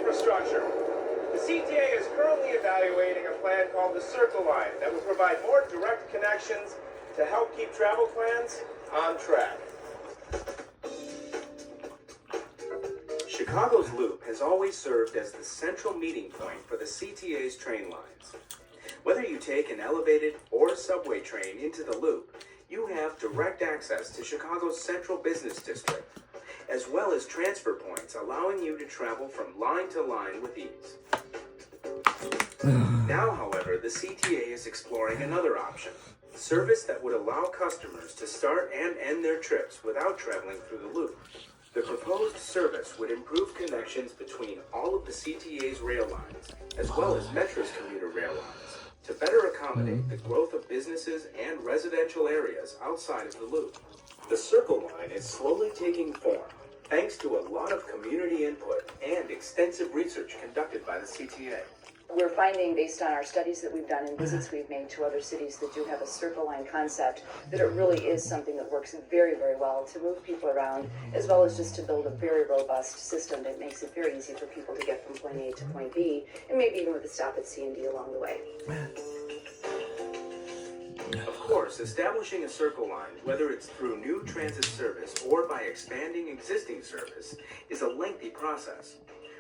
infrastructure. The CTA is currently evaluating a plan called the Circle Line that will provide more direct connections to help keep travel plans on track. Chicago's Loop has always served as the central meeting point for the CTA's train lines. Whether you take an elevated or subway train into the Loop, you have direct access to Chicago's central business district, as well as transfer points allowing you to travel from line to line with ease. Now, however, the CTA is exploring another option, service that would allow customers to start and end their trips without traveling through the Loop. The proposed service would improve connections between all of the CTA's rail lines, as well as Metra's commuter rail lines, to better accommodate the growth of businesses and residential areas outside of the Loop. The Circle Line is slowly taking form, thanks to a lot of community input and extensive research conducted by the CTA. We're finding, based on our studies that we've done and visits we've made to other cities that do have a Circle Line concept, that it really is something that works very, very well to move people around, as well as just to build a very robust system that makes it very easy for people to get from point A to point B, and maybe even with a stop at C and D along the way. Of course, establishing a Circle Line, whether it's through new transit service or by expanding existing service, is a lengthy process,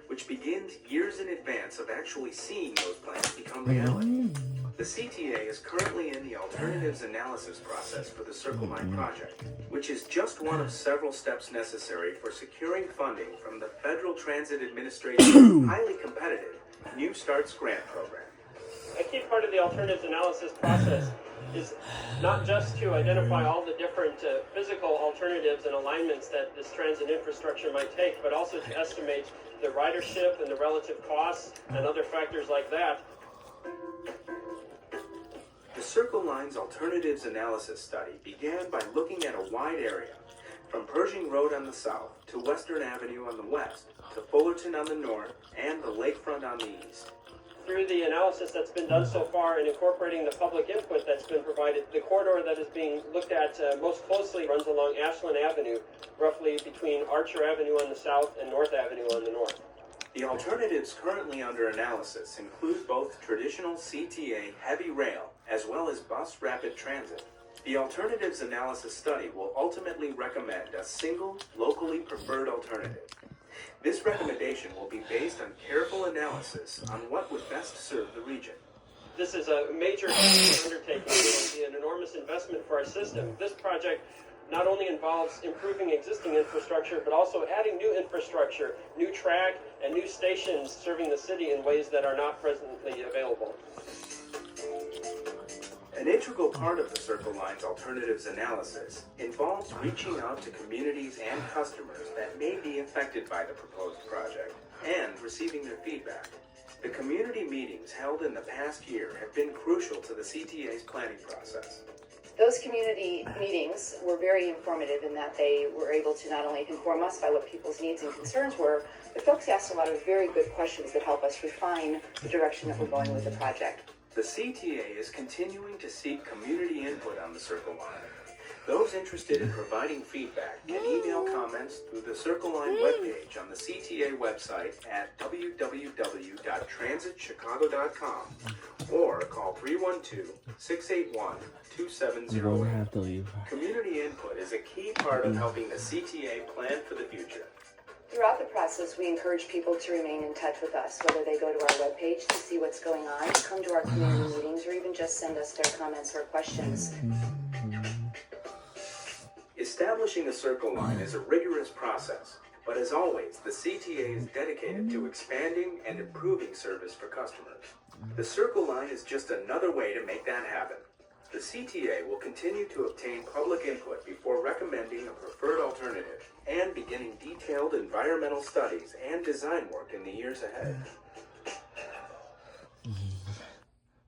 which begins years in advance of actually seeing those plans become reality. The CTA is currently in the alternatives analysis process for the Circle Line project, which is just one of several steps necessary for securing funding from the Federal Transit Administration's highly competitive New Starts Grant Program. A key part of the alternatives analysis process is not just to identify all the different physical alternatives and alignments that this transit infrastructure might take, but also to estimate the ridership and the relative costs and other factors like that. The Circle Line's alternatives analysis study began by looking at a wide area, from Pershing Road on the south to Western Avenue on the west, to Fullerton on the north, and the lakefront on the east. Through the analysis that's been done so far and incorporating the public input that's been provided, the corridor that is being looked at most closely runs along Ashland Avenue, roughly between Archer Avenue on the south and North Avenue on the north. The alternatives currently under analysis include both traditional CTA heavy rail as well as bus rapid transit. The alternatives analysis study will ultimately recommend a single, locally preferred alternative. This recommendation will be based on careful analysis on what would best serve the region. This is a major undertaking. It will be an enormous investment for our system. This project not only involves improving existing infrastructure, but also adding new infrastructure, new track, and new stations serving the city in ways that are not presently available. An integral part of the Circle Line's alternatives analysis involves reaching out to communities and customers that may be affected by the proposed project and receiving their feedback. The community meetings held in the past year have been crucial to the CTA's planning process. Those community meetings were very informative in that they were able to not only inform us by what people's needs and concerns were, but folks asked a lot of very good questions that help us refine the direction that we're going with the project. The CTA is continuing to seek community input on the Circle Line. Those interested in providing feedback can email comments through the Circle Line webpage on the CTA website at www.transitchicago.com or call 312-681-2708. Community input is a key part of helping the CTA plan for the future. Throughout the process, we encourage people to remain in touch with us, whether they go to our webpage to see what's going on, come to our community meetings, or even just send us their comments or questions. Establishing a Circle Line is a rigorous process, but as always, the CTA is dedicated to expanding and improving service for customers. The Circle Line is just another way to make that happen. The CTA will continue to obtain public input before recommending a preferred alternative and beginning detailed environmental studies and design work in the years ahead.